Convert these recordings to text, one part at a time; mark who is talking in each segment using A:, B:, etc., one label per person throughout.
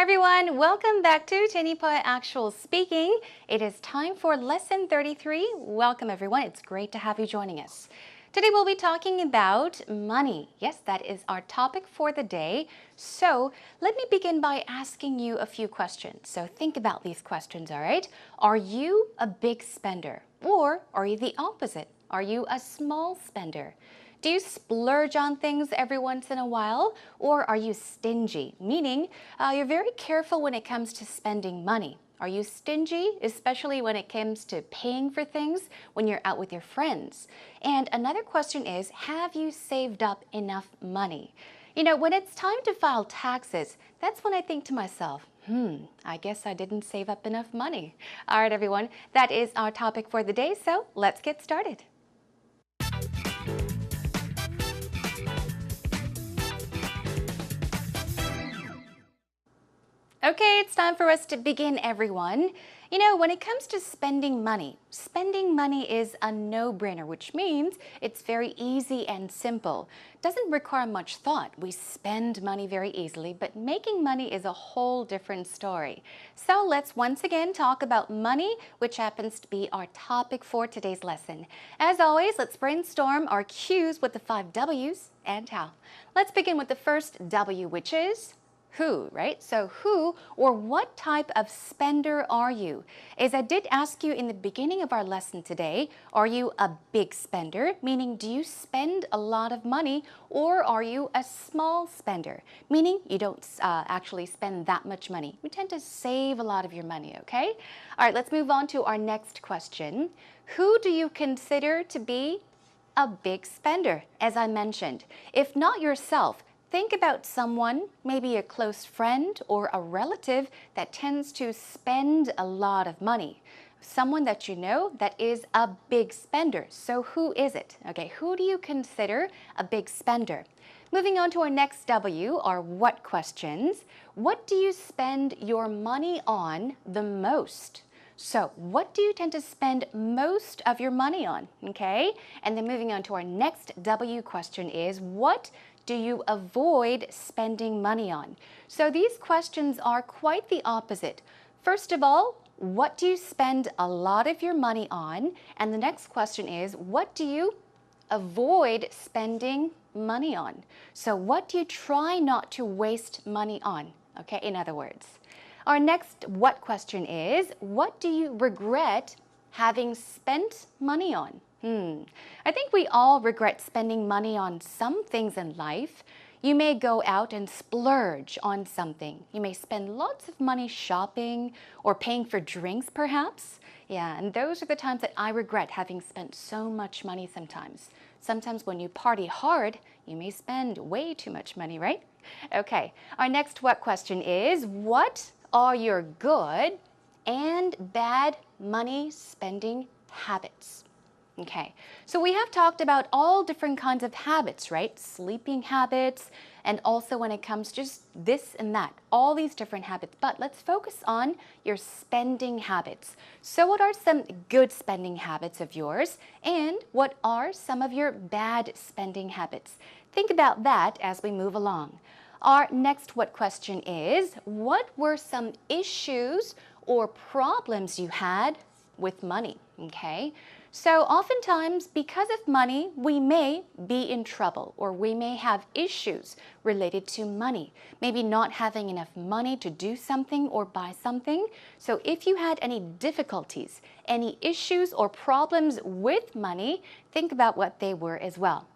A: Hi everyone, welcome back to Tenipa Actual Speaking. It is time for lesson 33. Welcome everyone, it's great to have you joining us. Today we'll be talking about money. Yes, that is our topic for the day. So let me begin by asking you a few questions. So think about these questions, all right? Are you a big spender or are you the opposite? Are you a small spender? Do you splurge on things every once in a while, or are you stingy? Meaning, you're very careful when it comes to spending money. Are you stingy, especially when it comes to paying for things when you're out with your friends? And another question is, have you saved up enough money? You know, when it's time to file taxes, that's when I think to myself, I guess I didn't save up enough money. All right, everyone, that is our topic for the day, so let's get started. Okay, it's time for us to begin, everyone. You know, when it comes to spending money is a no-brainer, which means it's very easy and simple. Doesn't require much thought. We spend money very easily, but making money is a whole different story. So let's once again talk about money, which happens to be our topic for today's lesson. As always, let's brainstorm our cues with the 5 W's and how. Let's begin with the first W, which is who, right? So who or what type of spender are you? As I did ask you in the beginning of our lesson today, are you a big spender? Meaning, do you spend a lot of money, or are you a small spender? Meaning, you don't actually spend that much money. You tend to save a lot of your money, okay? All right, let's move on to our next question. Who do you consider to be a big spender? As I mentioned, if not yourself, think about someone, maybe a close friend or a relative that tends to spend a lot of money. Someone that you know that is a big spender. So who is it? Okay, who do you consider a big spender? Moving on to our next W, our what questions. What do you spend your money on the most? So what do you tend to spend most of your money on? Okay, and then moving on to our next W question is, what do you avoid spending money on? So these questions are quite the opposite. First of all, what do you spend a lot of your money on? And the next question is, what do you avoid spending money on? So what do you try not to waste money on? Okay, in other words. Our next what question is, what do you regret having spent money on? I think we all regret spending money on some things in life. You may go out and splurge on something. You may spend lots of money shopping or paying for drinks perhaps. Yeah, and those are the times that I regret having spent so much money sometimes. Sometimes when you party hard, you may spend way too much money, right? Okay, our next what question is, what are your good and bad money spending habits? Okay, so we have talked about all different kinds of habits, right? Sleeping habits, and also when it comes just this and that, all these different habits. But let's focus on your spending habits. So what are some good spending habits of yours? And what are some of your bad spending habits? Think about that as we move along. Our next what question is, what were some issues or problems you had with money? Okay, so oftentimes because of money, we may be in trouble or we may have issues related to money. Maybe not having enough money to do something or buy something. So if you had any difficulties, any issues or problems with money, think about what they were as well.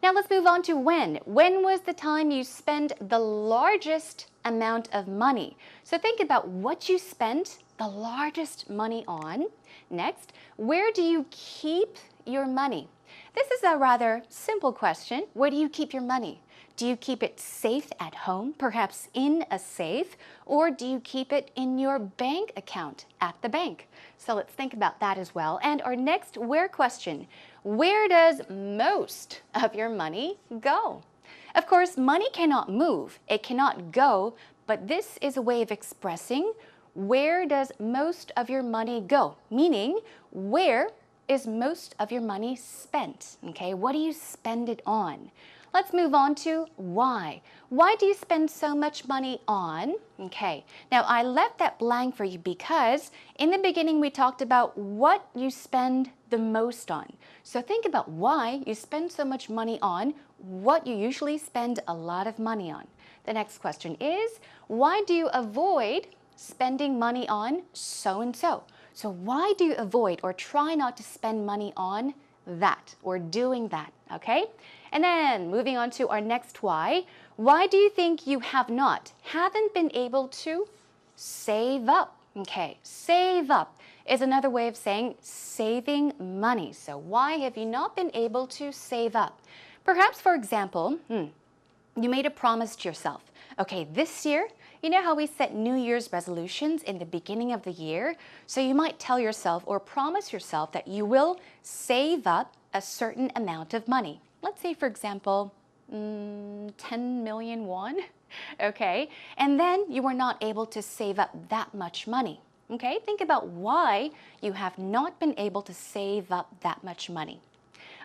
A: Now let's move on to when. When was the time you spent the largest amount of money? So think about what you spent the largest money on. Next, where do you keep your money? This is a rather simple question. Where do you keep your money? Do you keep it safe at home, perhaps in a safe, or do you keep it in your bank account at the bank? So let's think about that as well. And our next where question, where does most of your money go? Of course, money cannot move, it cannot go, but this is a way of expressing where does most of your money go? Meaning, where is most of your money spent? Okay, what do you spend it on? Let's move on to why. Why do you spend so much money on? Okay, now I left that blank for you because in the beginning we talked about what you spend the most on. So think about why you spend so much money on what you usually spend a lot of money on. The next question is, why do you avoid spending money on so and so? So why do you avoid or try not to spend money on that or doing that, okay? And then moving on to our next why. Why do you think you haven't been able to save up? Okay, save up is another way of saying saving money. So why have you not been able to save up? Perhaps, for example, you made a promise to yourself. Okay, this year, you know how we set New Year's resolutions in the beginning of the year? So you might tell yourself or promise yourself that you will save up a certain amount of money. Let's say, for example, 10 million won. Okay, and then you were not able to save up that much money. Okay, think about why you have not been able to save up that much money.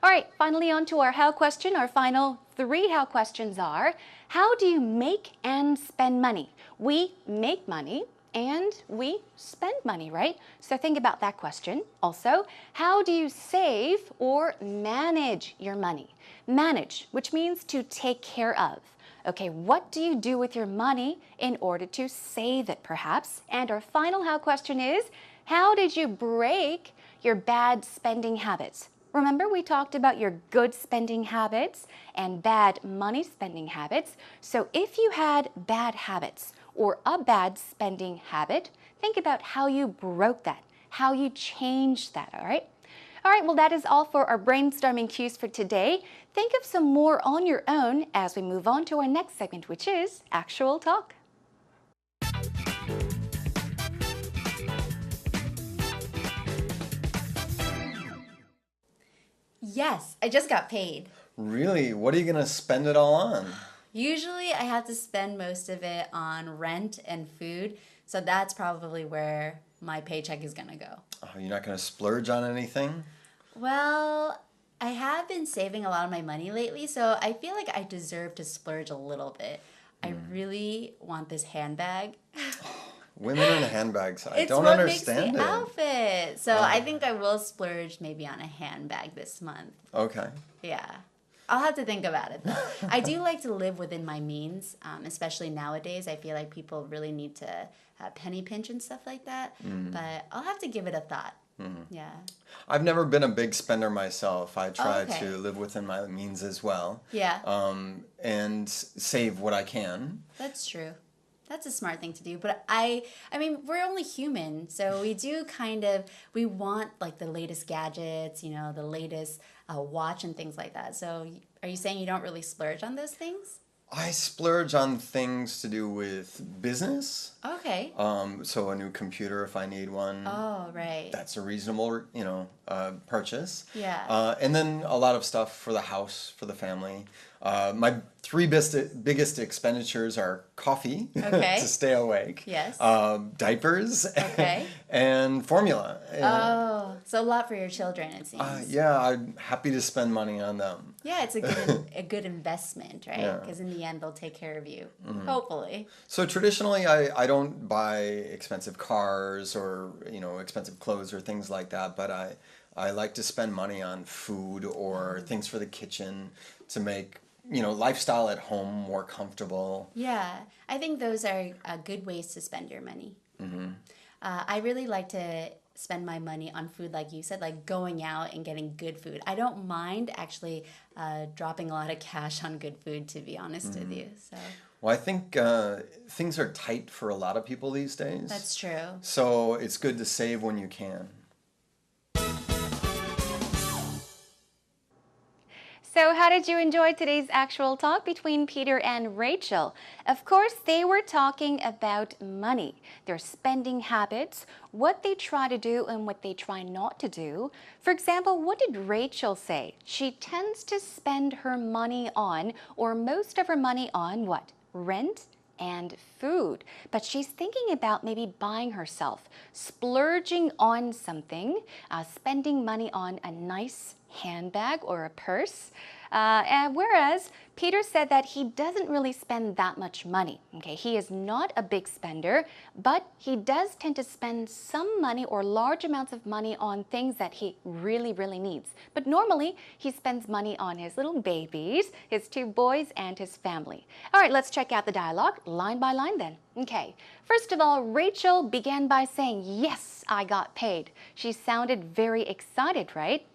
A: All right, finally on to our how question. Our final 3 how questions are, how do you make and spend money? We make money and we spend money, right? So think about that question. Also, how do you save or manage your money? Manage, which means to take care of. Okay, what do you do with your money in order to save it, perhaps? And our final how question is, how did you break your bad spending habits? Remember, we talked about your good spending habits and bad money spending habits. So if you had bad habits or a bad spending habit, think about how you broke that, how you changed that, all right? All right, well, that is all for our brainstorming cues for today. Think of some more on your own as we move on to our next segment, which is Actual Talk.
B: Yes, I just got paid.
C: Really? What are you going to spend it all on?
B: Usually I have to spend most of it on rent and food, so that's probably where my paycheck is going to go.
C: Oh, you're not going to splurge on anything?
B: Well, I have been saving a lot of my money lately, so I feel like I deserve to splurge a little bit. I really want this handbag.
C: Women and handbags. I
B: It's
C: don't
B: what
C: understand
B: makes the
C: it.
B: outfit. So I think I will splurge maybe on a handbag this month.
C: Okay.
B: Yeah. I'll have to think about it though. I do like to live within my means, especially nowadays. I feel like people really need to penny pinch and stuff like that. But I'll have to give it a thought. Yeah.
C: I've never been a big spender myself. I try
B: okay.
C: to live within my means as well.
B: Yeah.
C: And save what I can.
B: That's true. That's a smart thing to do. But I mean, we're only human. So we do we want like the latest gadgets, the latest watch and things like that. So are you saying you don't really splurge on those things?
C: I splurge on things to do with business.
B: Okay.
C: So a new computer if I need one.
B: Oh, right.
C: That's a reasonable, purchase.
B: Yeah.
C: And then a lot of stuff for the house, for the family. My 3 biggest expenditures are coffee
B: Okay.
C: to stay awake.
B: Yes.
C: Diapers.
B: Okay.
C: And formula.
B: Oh, so a lot for your children, it seems.
C: Yeah, I'm happy to spend money on them.
B: Yeah, it's a good investment, right?
C: Yeah.
B: Because in the end, they'll take care of you, hopefully.
C: So traditionally, I don't buy expensive cars or expensive clothes or things like that, but I like to spend money on food or things for the kitchen to make lifestyle at home more comfortable.
B: Yeah, I think those are good ways to spend your money. I really like to spend my money on food, like you said, like going out and getting good food. I don't mind actually dropping a lot of cash on good food, to be honest with you. So
C: Well, I think things are tight for a lot of people these days.
B: that's true.
C: So it's good to save when you can.
A: So how did you enjoy today's actual talk between Peter and Rachel? Of course, they were talking about money, their spending habits, what they try to do and what they try not to do. For example, what did Rachel say? She tends to spend her money on, or most of her money on what? Rent and food. But she's thinking about maybe buying herself, splurging on something, spending money on a nice handbag or a purse. And whereas Peter said that he doesn't really spend that much money. Okay, he is not a big spender, but he does tend to spend some money or large amounts of money on things that he really, really needs. But normally, he spends money on his little babies, his 2 boys, and his family. All right, let's check out the dialogue line by line then. Okay, first of all, Rachel began by saying, "Yes, I got paid." She sounded very excited, right?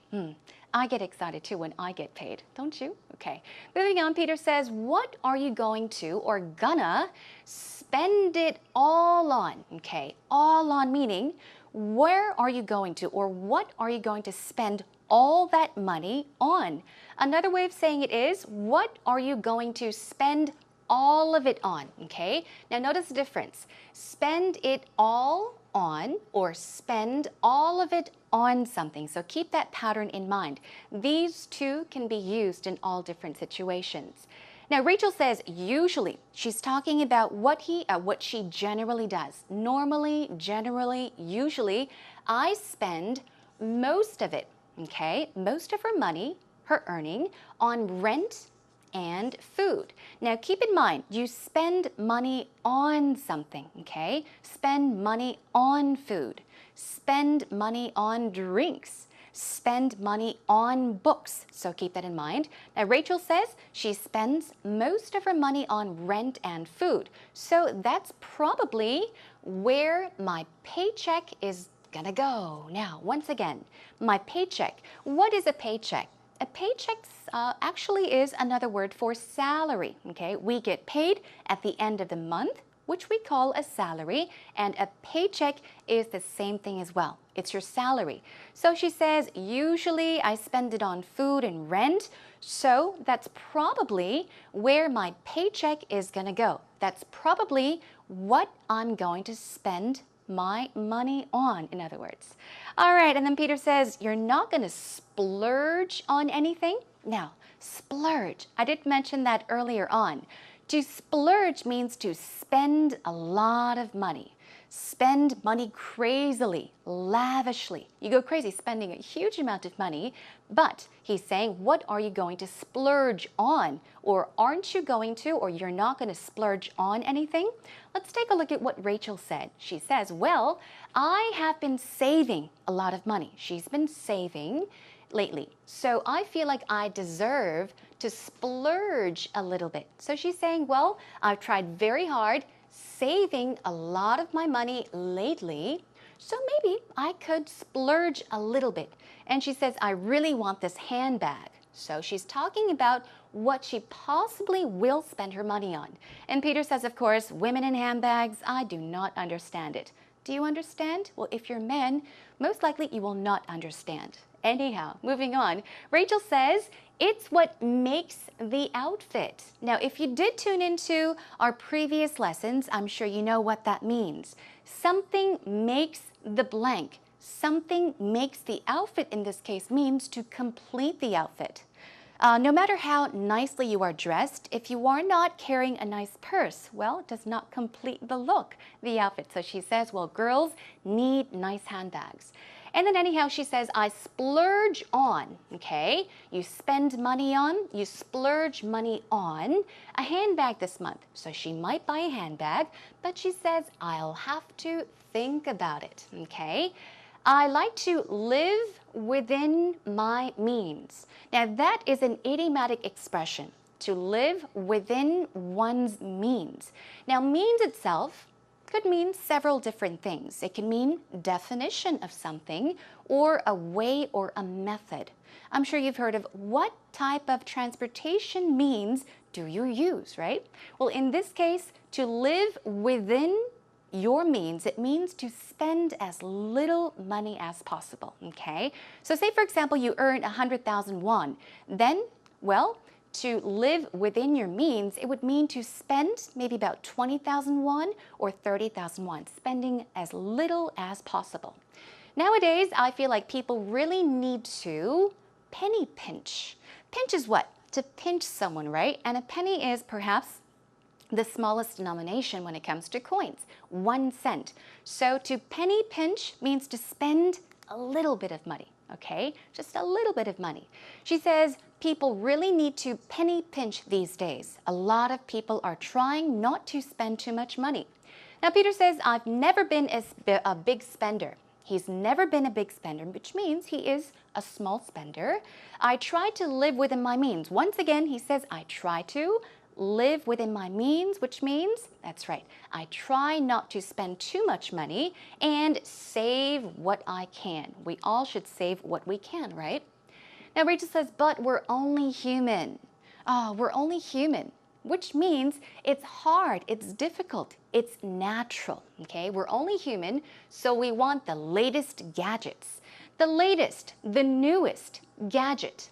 A: I get excited too when I get paid, don't you? Okay, moving on, Peter says, "What are you going to or gonna spend it all on?" Okay, all on meaning, where are you going to or what are you going to spend all that money on? Another way of saying it is, what are you going to spend all of it on? Okay, now notice the difference. Spend it all on or spend all of it on something. So keep that pattern in mind. These two can be used in all different situations. Now, Rachel says usually. She's talking about what she generally does. Normally, generally, usually, I spend most of it, okay? Most of her money, her earning, on rent and food. Now keep in mind, you spend money on something, okay? Spend money on food, spend money on drinks, spend money on books. So keep that in mind. Now Rachel says she spends most of her money on rent and food. So that's probably where my paycheck is gonna go. Now, once again, my paycheck. What is a paycheck? A paycheck actually is another word for salary, okay? We get paid at the end of the month, which we call a salary, and a paycheck is the same thing as well. It's your salary. So she says, usually I spend it on food and rent, so that's probably where my paycheck is gonna go. That's probably what I'm going to spend my money on, in other words. All right, and then Peter says, you're not going to splurge on anything? Now, splurge, I did mention that earlier on. To splurge means to spend a lot of money. Spend money crazily, lavishly. You go crazy spending a huge amount of money, but he's saying, what are you going to splurge on? Or aren't you going to, or you're not going to splurge on anything? Let's take a look at what Rachel said. She says, well, I have been saving a lot of money. She's been saving lately. So I feel like I deserve to splurge a little bit. So she's saying, well, I've tried very hard saving a lot of my money lately, so maybe I could splurge a little bit. And she says, I really want this handbag. So she's talking about what she possibly will spend her money on. And Peter says, of course, women in handbags, I do not understand it. Do you understand? Well, if you're men, most likely you will not understand. Anyhow, moving on, Rachel says, it's what makes the outfit. Now, if you did tune into our previous lessons, I'm sure you know what that means. Something makes the blank. Something makes the outfit, in this case, means to complete the outfit. No matter how nicely you are dressed, if you are not carrying a nice purse, well, it does not complete the look, the outfit. So she says, well, girls need nice handbags. And then anyhow, she says, I splurge on, okay? You spend money on, you splurge money on a handbag this month. So she might buy a handbag, but she says, I'll have to think about it, okay? I like to live within my means. Now that is an idiomatic expression, to live within one's means. Now means itself could mean several different things. It can mean definition of something or a way or a method. I'm sure you've heard of what type of transportation means do you use, right? Well, in this case, to live within your means, it means to spend as little money as possible, okay? So say, for example, you earn 100,000 won. Then, well, to live within your means, it would mean to spend maybe about 20,000 won or 30,000 won, spending as little as possible. Nowadays, I feel like people really need to penny pinch. Pinch is what? To pinch someone, right? And a penny is perhaps the smallest denomination when it comes to coins, 1 cent. So to penny pinch means to spend a little bit of money, okay? Just a little bit of money. She says people really need to penny pinch these days. A lot of people are trying not to spend too much money. Now, Peter says, I've never been a big spender. He's never been a big spender, which means he is a small spender. I try to live within my means. Once again, he says, I try to live within my means, which means, that's right, I try not to spend too much money and save what I can. We all should save what we can, right? Now, Rachel says, but we're only human. Oh, we're only human, which means it's hard, it's difficult, it's natural, okay? We're only human, so we want the latest gadgets. The latest, the newest gadget.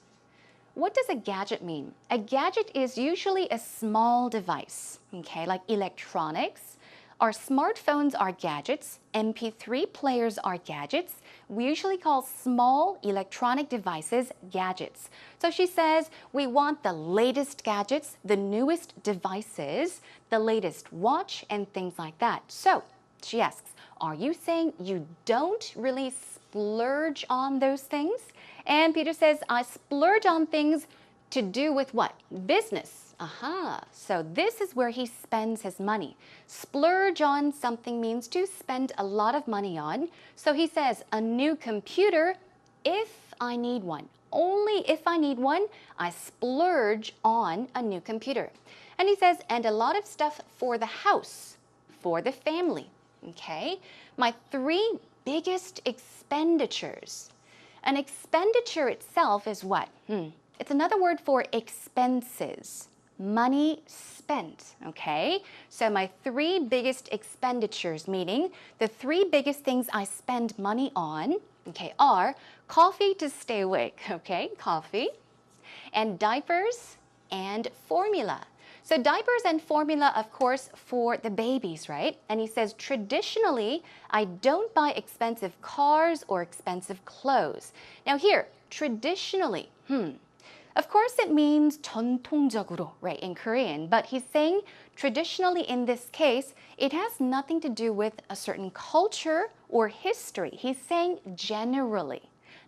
A: What does a gadget mean? A gadget is usually a small device, okay, like electronics. Our smartphones are gadgets. MP3 players are gadgets. We usually call small electronic devices gadgets. So she says we want the latest gadgets, the newest devices, the latest watch, and things like that. So she asks, are you saying you don't really splurge on those things? And Peter says, I splurge on things to do with what? Business. Aha. So this is where he spends his money. Splurge on something means to spend a lot of money on. So he says, a new computer if I need one. Only if I need one, I splurge on a new computer. And he says, and a lot of stuff for the house, for the family. Okay? My three biggest expenditures. An expenditure itself is what? It's another word for expenses. Money spent, okay? So my three biggest expenditures, meaning the three biggest things I spend money on, okay, are coffee to stay awake, okay, coffee, and diapers and formula. So diapers and formula, of course, for the babies, right? And he says, traditionally, I don't buy expensive cars or expensive clothes. Now here, traditionally, of course it means 전통적으로, right, in Korean, but he's saying traditionally in this case, it has nothing to do with a certain culture or history. He's saying generally,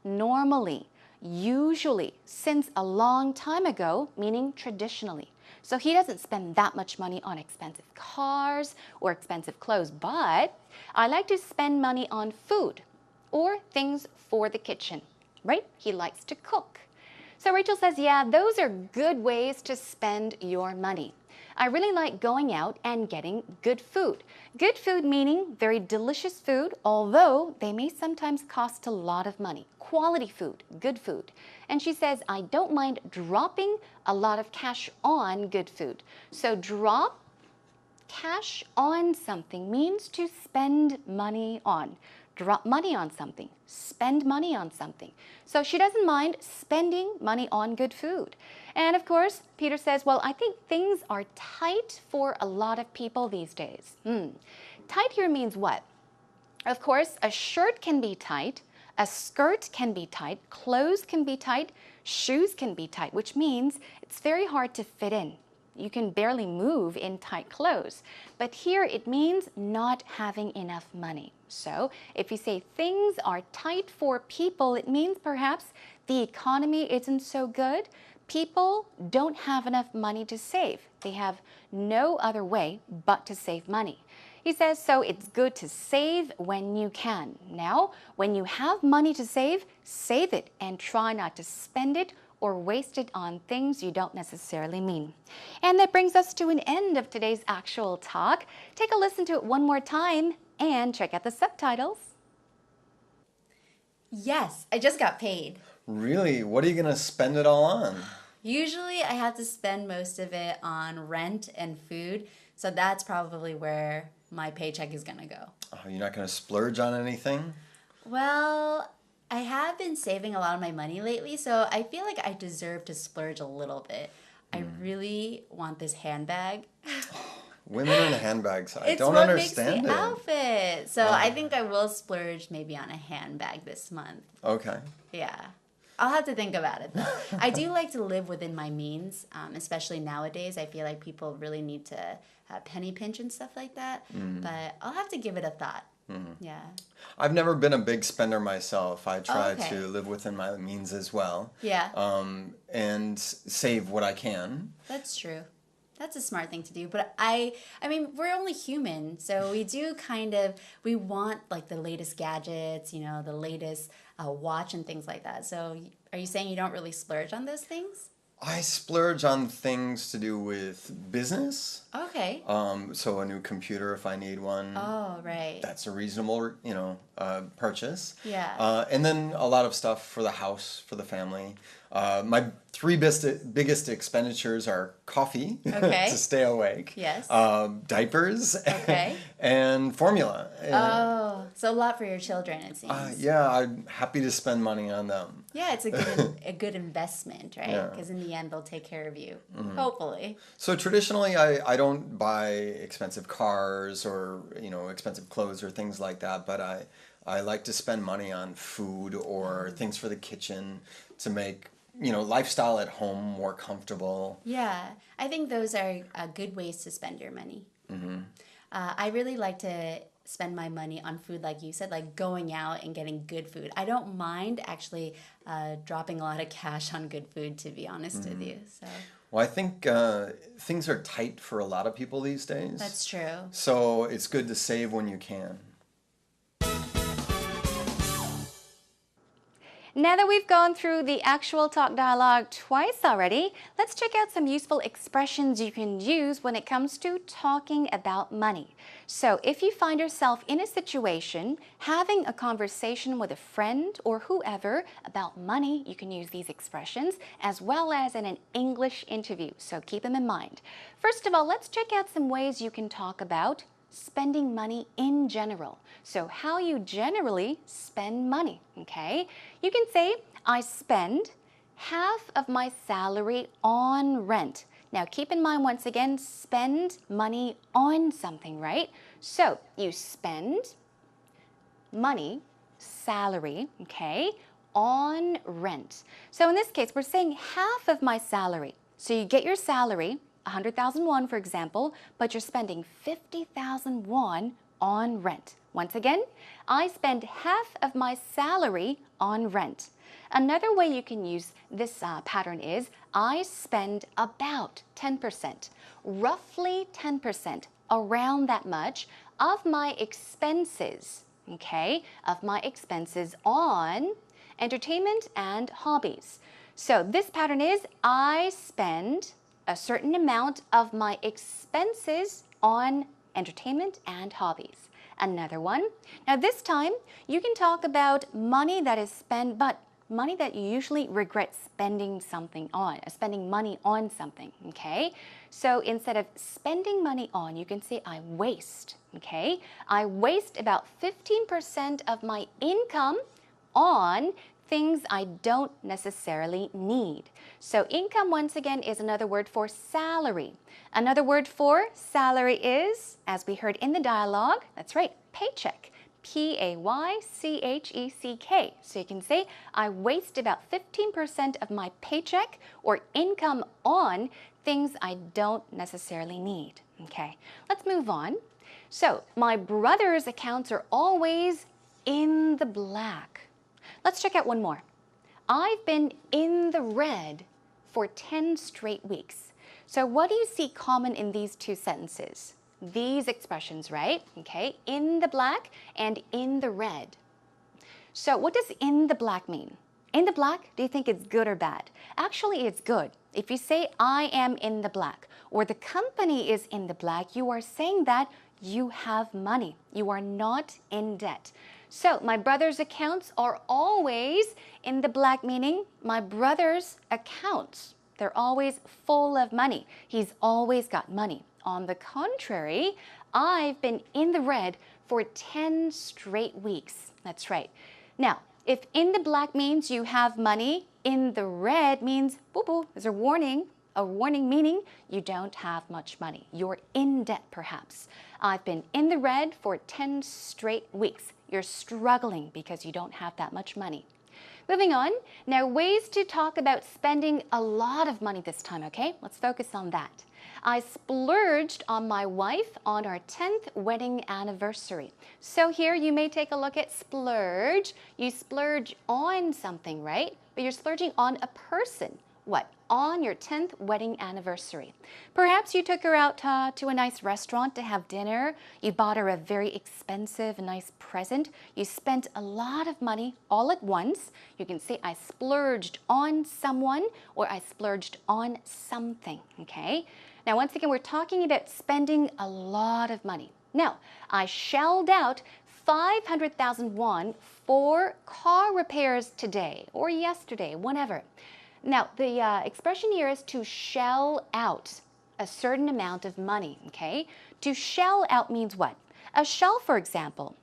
A: normally, usually, since a long time ago, meaning traditionally. So he doesn't spend that much money on expensive cars or expensive clothes, but I like to spend money on food or things for the kitchen, right? He likes to cook. So Rachel says, yeah, those are good ways to spend your money. I really like going out and getting good food. Good food meaning very delicious food, although they may sometimes cost a lot of money. Quality food, good food. And she says, I don't mind dropping a lot of cash on good food. So drop cash on something means to spend money on. Drop money on something, spend money on something. So she doesn't mind spending money on good food. And of course, Peter says, well, I think things are tight for a lot of people these days. Tight here means what? Of course, a shirt can be tight, a skirt can be tight, clothes can be tight, shoes can be tight, which means it's very hard to fit in. You can barely move in tight clothes. But here it means not having enough money. So if you say things are tight for people, it means perhaps the economy isn't so good. People don't have enough money to save. They have no other way but to save money. He says, so it's good to save when you can. Now, when you have money to save it and try not to spend it or waste it on things you don't necessarily mean. And that brings us to an end of today's actual talk. Take a listen to it one more time and check out the subtitles.
B: Yes, I just got paid.
C: Really? What are you going to spend it all on?
B: Usually I have to spend most of it on rent and food, so that's probably where my paycheck is gonna go.
C: Oh, you're not going to splurge on anything?
B: Well, I have been saving a lot of my money lately, so I feel like I deserve to splurge a little bit. I really want this handbag.
C: Women and handbags. I
B: It's
C: don't
B: what
C: understand
B: makes the
C: it.
B: outfit. So I think I will splurge maybe on a handbag this month.
C: Okay.
B: Yeah. I'll have to think about it though. I do like to live within my means, especially nowadays. I feel like people really need to penny pinch and stuff like that. But I'll have to give it a thought. Yeah.
C: I've never been a big spender myself. I try
B: Okay.
C: to live within my means as well,
B: Yeah.
C: and save what I can.
B: That's true. That's a smart thing to do. But I mean, we're only human, so we do we want like the latest gadgets, the latest watch and things like that. So are you saying you don't really splurge on those things?
C: I splurge on things to do with business.
B: Okay.
C: So a new computer if I need one.
B: Oh, right.
C: That's a reasonable, purchase.
B: Yeah.
C: And then a lot of stuff for the house, for the family. My three biggest expenditures are coffee
B: Okay.
C: to stay awake.
B: Yes.
C: Diapers.
B: Okay.
C: And formula.
B: Oh, so a lot for your children, it seems.
C: Yeah, I'm happy to spend money on them.
B: Yeah, it's a good investment, right?
C: Yeah.
B: Because in the end, they'll take care of you, hopefully.
C: So traditionally, I don't buy expensive cars or expensive clothes or things like that, but I like to spend money on food or things for the kitchen to make lifestyle at home more comfortable.
B: Yeah, I think those are good ways to spend your money. I really like to spend my money on food, like you said, like going out and getting good food. I don't mind actually dropping a lot of cash on good food, to be honest with you. So
C: Well, I think things are tight for a lot of people these days.
B: that's true.
C: So it's good to save when you can.
A: Now that we've gone through the actual talk dialogue twice already, let's check out some useful expressions you can use when it comes to talking about money. So if you find yourself in a situation having a conversation with a friend or whoever about money, you can use these expressions as well as in an English interview. So keep them in mind. First of all, let's check out some ways you can talk about spending money in general. So how you generally spend money, okay? You can say, I spend half of my salary on rent. Now keep in mind once again, spend money on something, right? So you spend money, salary, okay, on rent. So in this case, we're saying half of my salary. So you get your salary, 100,000 won, for example, but you're spending 50,000 won on rent. Once again, I spend half of my salary on rent. Another way you can use this pattern is I spend about 10%, roughly 10%, around that much of my expenses, okay, of my expenses on entertainment and hobbies. So this pattern is I spend a certain amount of my expenses on entertainment and hobbies. Another one. Now this time you can talk about money that is spent, but money that you usually regret spending money on something, okay? So instead of spending money on, you can say I waste, okay? I waste about 15% of my income on things I don't necessarily need. So income, once again, is another word for salary. Another word for salary is, as we heard in the dialogue, that's right, paycheck. P-A-Y-C-H-E-C-K. So you can say, I waste about 15% of my paycheck or income on things I don't necessarily need. Okay, let's move on. So my brother's accounts are always in the black. Let's check out one more. I've been in the red for 10 straight weeks. So what do you see common in these two sentences? These expressions, right? Okay, in the black and in the red. So what does in the black mean? In the black, do you think it's good or bad? Actually, it's good. If you say I am in the black or the company is in the black, you are saying that you have money. You are not in debt. So my brother's accounts are always in the black, meaning my brother's accounts, they're always full of money. He's always got money. On the contrary, I've been in the red for 10 straight weeks. That's right. Now, if in the black means you have money, in the red means, boo-boo, there's a warning meaning you don't have much money. You're in debt, perhaps. I've been in the red for 10 straight weeks. You're struggling because you don't have that much money. Moving on, now ways to talk about spending a lot of money this time, okay? Let's focus on that. I splurged on my wife on our 10th wedding anniversary. So here you may take a look at splurge. You splurge on something, right? But you're splurging on a person. What? On your 10th wedding anniversary. Perhaps you took her out to a nice restaurant to have dinner. You bought her a very expensive, nice present. You spent a lot of money all at once. You can say, I splurged on someone or I splurged on something, okay? Now, once again, we're talking about spending a lot of money. Now, I shelled out 500,000 won for car repairs today or yesterday, whenever. Now, the expression here is to shell out a certain amount of money, okay? To shell out means what? A shell, for example,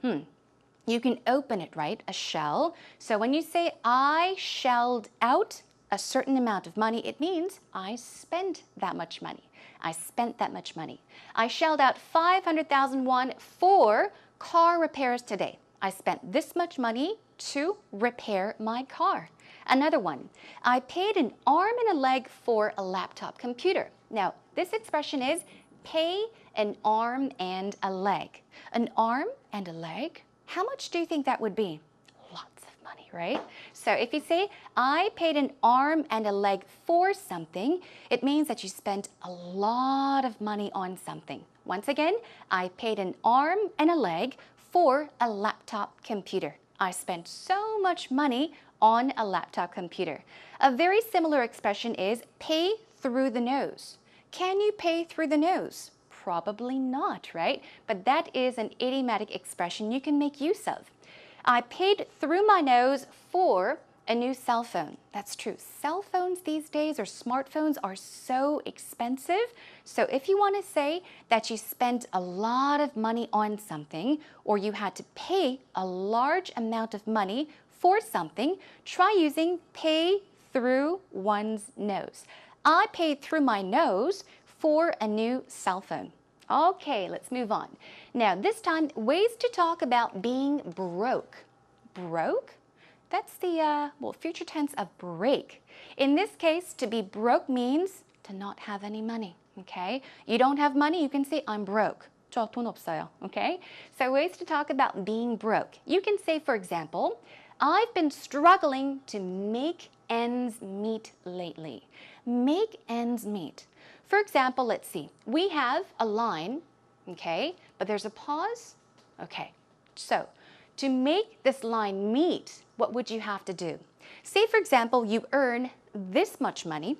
A: you can open it, right? A shell. So when you say, I shelled out a certain amount of money, it means I spent that much money. I spent that much money. I shelled out 500,000 won for car repairs today. I spent this much money to repair my car. Another one, I paid an arm and a leg for a laptop computer. Now, this expression is pay an arm and a leg. An arm and a leg? How much do you think that would be? Lots of money, right? So if you say, I paid an arm and a leg for something, it means that you spent a lot of money on something. Once again, I paid an arm and a leg for a laptop computer. I spent so much money on a laptop computer. A very similar expression is pay through the nose. Can you pay through the nose? Probably not, right? But that is an idiomatic expression you can make use of. I paid through my nose for a new cell phone. That's true. Cell phones these days or smartphones are so expensive. So if you want to say that you spent a lot of money on something or you had to pay a large amount of money for something, try using pay through one's nose. I paid through my nose for a new cell phone. Okay, let's move on. Now, this time, ways to talk about being broke. Broke? That's the future tense of break. In this case, to be broke means to not have any money, okay? You don't have money, you can say, I'm broke. 저 돈 없어요, okay? So ways to talk about being broke. You can say, for example, I've been struggling to make ends meet lately. Make ends meet. For example, let's see. We have a line, okay, but there's a pause. Okay, so to make this line meet, what would you have to do? Say, for example, you earn this much money,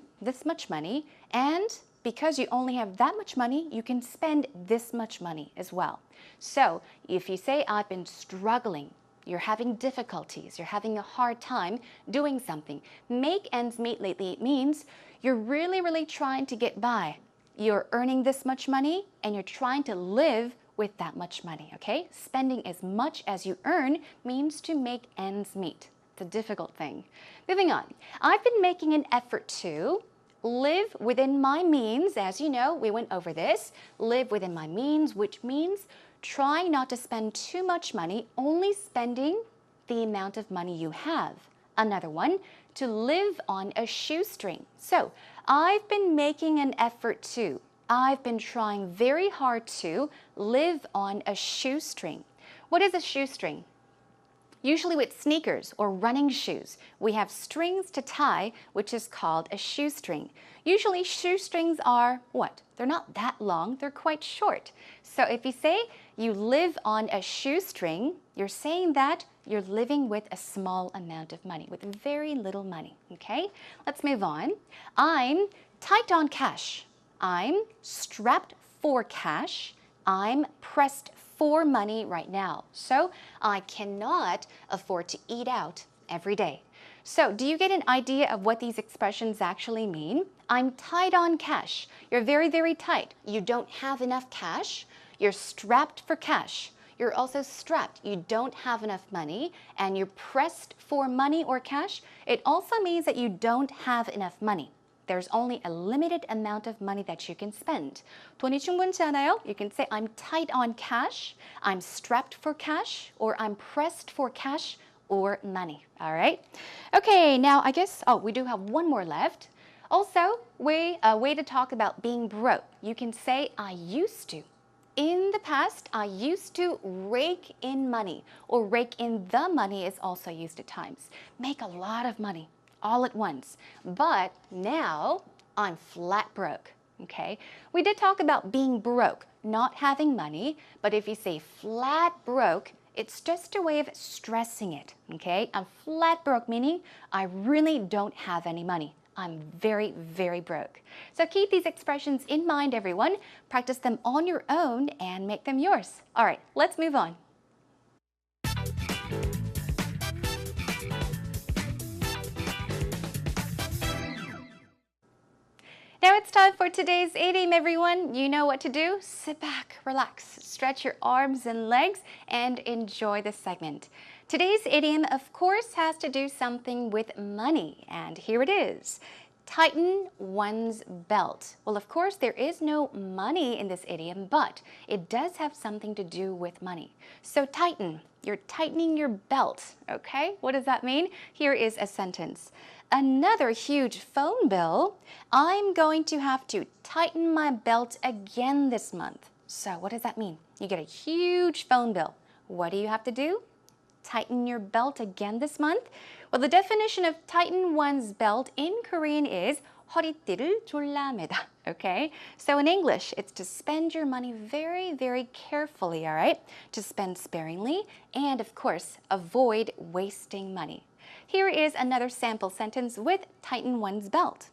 A: and because you only have that much money, you can spend this much money as well. So if you say, I've been struggling, you're having difficulties, you're having a hard time doing something. Make ends meet lately means you're really trying to get by. You're earning this much money and you're trying to live with that much money, okay? Spending as much as you earn means to make ends meet. It's a difficult thing. Moving on. I've been making an effort to live within my means. As you know, we went over this. Live within my means, which means trying not to spend too much money, only spending the amount of money you have. Another one, to live on a shoestring. So, I've been making an effort to. I've been trying very hard to live on a shoestring. What is a shoestring? Usually with sneakers or running shoes, we have strings to tie, which is called a shoestring. Usually shoestrings are what? They're not that long, they're quite short. So if you say you live on a shoestring, you're saying that you're living with a small amount of money, with very little money, okay? Let's move on. I'm tight on cash. I'm strapped for cash. I'm pressed for money right now. So I cannot afford to eat out every day. So do you get an idea of what these expressions actually mean? I'm tight on cash. You're very tight. You don't have enough cash. You're strapped for cash. You're also strapped. You don't have enough money and you're pressed for money or cash. It also means that you don't have enough money. There's only a limited amount of money that you can spend. 돈이 충분치 않아요? You can say I'm tight on cash, I'm strapped for cash, or I'm pressed for cash or money. All right? Okay, now I guess, we do have one more left. Also, a way to talk about being broke. You can say, I used to. In the past, I used to rake in money, or rake in the money is also used at times. Make a lot of money all at once. But now, I'm flat broke. Okay, we did talk about being broke, not having money, but if you say flat broke, it's just a way of stressing it. Okay, I'm flat broke, meaning I really don't have any money. I'm very, very broke. So keep these expressions in mind, everyone. Practice them on your own and make them yours. All right, let's move on. Now it's time for today's idiom, everyone. You know what to do. Sit back, relax, stretch your arms and legs, and enjoy this segment. Today's idiom, of course, has to do something with money, and here it is. Tighten one's belt. Well, of course, there is no money in this idiom, but it does have something to do with money. So tighten. You're tightening your belt, okay? What does that mean? Here is a sentence. Another huge phone bill. I'm going to have to tighten my belt again this month. So what does that mean? You get a huge phone bill. What do you have to do? Tighten your belt again this month? Well, the definition of tighten one's belt in Korean is 허리띠를 졸라매다, okay? So in English, it's to spend your money very, very carefully, all right? To spend sparingly and, of course, avoid wasting money. Here is another sample sentence with tighten one's belt.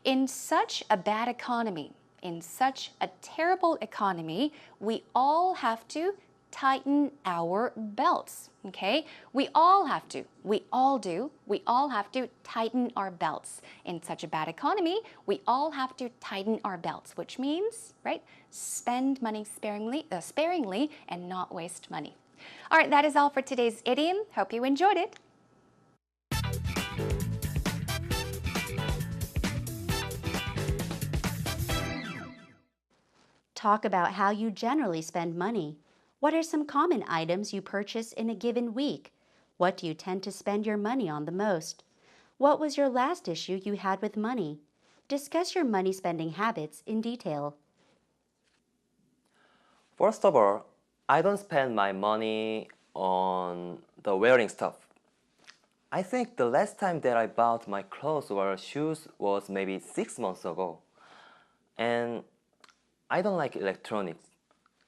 A: In such a bad economy, in such a terrible economy, we all have to tighten our belts, okay? We all have to, we all do, we all have to tighten our belts. In such a bad economy, we all have to tighten our belts, which means, right, spend money sparingly and not waste money. All right, that is all for today's idiom. Hope you enjoyed it.
B: Talk about how you generally spend money. What are some common items you purchase in a given week? What do you tend to spend your money on the most? What was your last issue you had with money? Discuss your money spending habits in detail.
D: First of all, I don't spend my money on the wearing stuff. I think the last time that I bought my clothes or shoes was maybe 6 months ago. And I don't like electronics,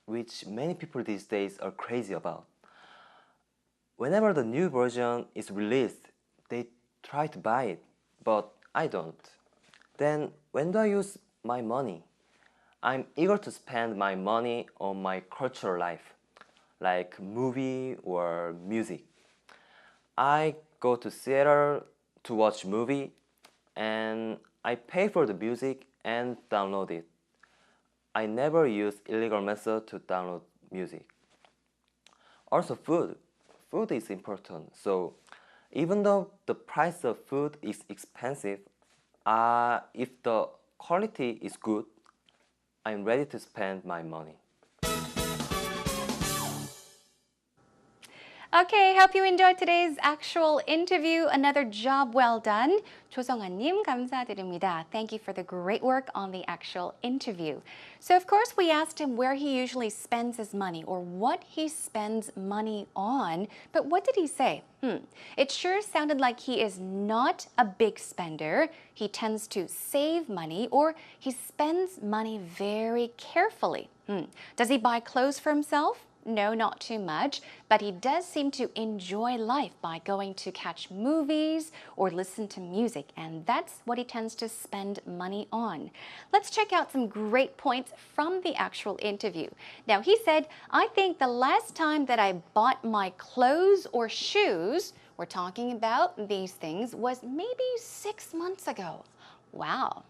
D: which many people these days are crazy about. Whenever the new version is released, they try to buy it, but I don't. Then when do I use my money? I'm eager to spend my money on my cultural life, like movie or music. I go to theater to watch movie, and I pay for the music and download it. I never use illegal method to download music. Also food. Food is important. So even though the price of food is expensive, if the quality is good, I'm ready to spend my money.
A: Okay, hope you enjoyed today's actual interview. Another job well done. 조성아님, 감사드립니다. Thank you for the great work on the actual interview. So, of course, we asked him where he usually spends his money or what he spends money on. But what did he say? It sure sounded like he is not a big spender. He tends to save money or he spends money very carefully. Does he buy clothes for himself? No, not too much, but he does seem to enjoy life by going to catch movies or listen to music, and that's what he tends to spend money on. Let's check out some great points from the actual interview. Now, he said, I think the last time that I bought my clothes or shoes, we're talking about these things, was maybe 6 months ago. Wow.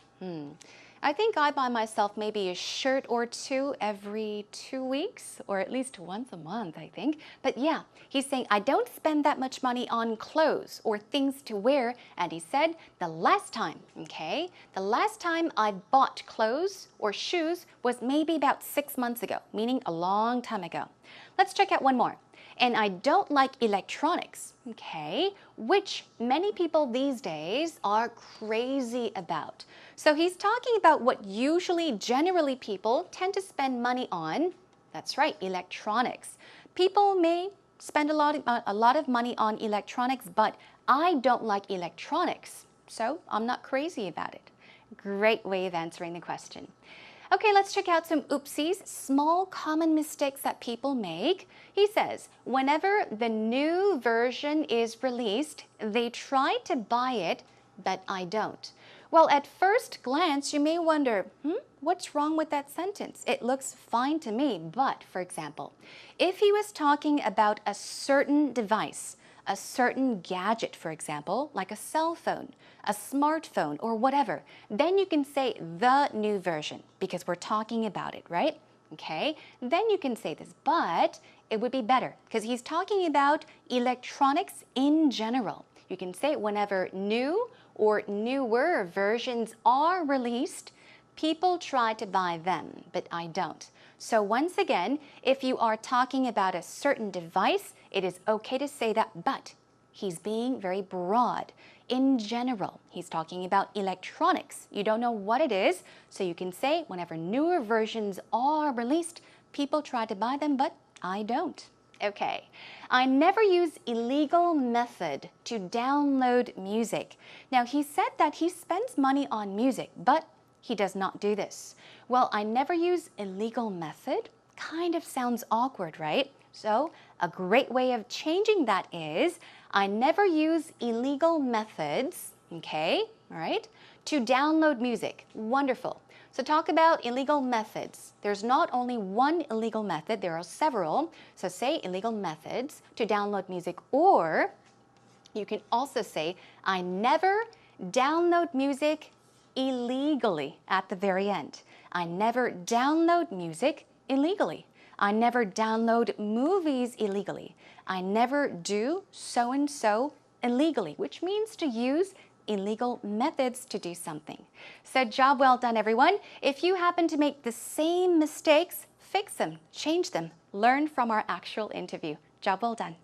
A: I think I buy myself maybe a shirt or two every 2 weeks, or at least once a month, I think. But yeah, he's saying I don't spend that much money on clothes or things to wear. And he said the last time, okay, the last time I bought clothes or shoes was maybe about 6 months ago, meaning a long time ago. Let's check out one more. and I don't like electronics, okay, which many people these days are crazy about. So he's talking about what usually, generally people tend to spend money on. That's right, electronics. People may spend a lot of money on electronics, but I don't like electronics, so I'm not crazy about it. Great way of answering the question. Okay, let's check out some oopsies, small common mistakes that people make. He says, whenever the new version is released, they try to buy it, but I don't. Well, at first glance, you may wonder, what's wrong with that sentence? It looks fine to me, but for example, if he was talking about a certain device, a certain gadget, for example, like a cell phone, a smartphone, or whatever, then you can say the new version because we're talking about it, right? Okay, then you can say this, but it would be better because he's talking about electronics in general. You can say it whenever new or newer versions are released, people try to buy them, but I don't. So once again, if you are talking about a certain device, it is okay to say that, but he's being very broad. In general, he's talking about electronics. You don't know what it is, so you can say whenever newer versions are released, people try to buy them, but I don't. Okay, I never use illegal method to download music. Now, he said that he spends money on music, but he does not do this. Well, I never use illegal method. Kind of sounds awkward, right? So a great way of changing that is, I never use illegal methods, okay, all right, to download music. Wonderful. So talk about illegal methods. There's not only one illegal method, there are several. So say illegal methods to download music, or you can also say, I never download music illegally at the very end. I never download music illegally. I never download movies illegally. I never do so-and-so illegally, which means to use illegal methods to do something. So job well done, everyone. If you happen to make the same mistakes, fix them, change them, learn from our actual interview. Job well done.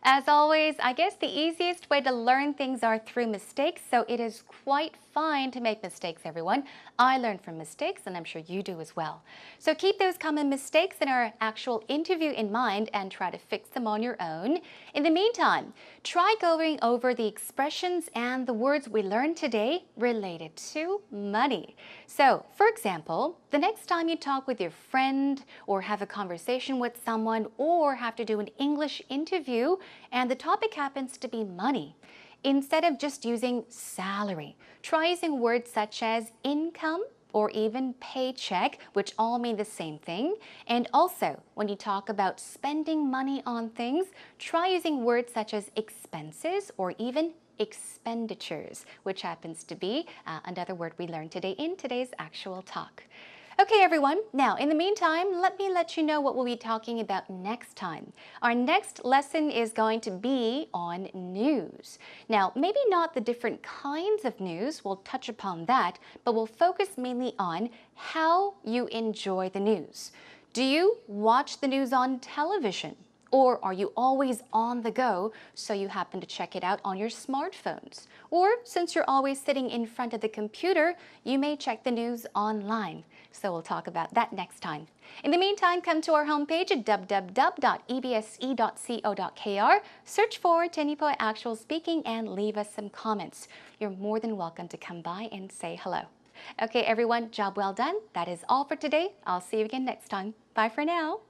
A: As always, I guess the easiest way to learn things are through mistakes, so it is quite fine to make mistakes, everyone. I learn from mistakes, and I'm sure you do as well. So keep those common mistakes in our actual interview in mind and try to fix them on your own. In the meantime, try going over the expressions and the words we learned today related to money. So, for example, the next time you talk with your friend or have a conversation with someone or have to do an English interview and the topic happens to be money, instead of just using salary, try using words such as income or even paycheck, which all mean the same thing. And also, when you talk about spending money on things, try using words such as expenses or even expenditures, which happens to be another word we learned today in today's actual talk. Okay, everyone. Now, in the meantime, let me let you know what we'll be talking about next time. Our next lesson is going to be on news. Now, maybe not the different kinds of news, we'll touch upon that, but we'll focus mainly on how you enjoy the news. Do you watch the news on television? Or are you always on the go, so you happen to check it out on your smartphones? Or since you're always sitting in front of the computer, you may check the news online. So we'll talk about that next time. In the meantime, come to our homepage at www.ebse.co.kr, search for Tenipoi Actual Speaking, and leave us some comments. You're more than welcome to come by and say hello. Okay, everyone, job well done. That is all for today. I'll see you again next time. Bye for now.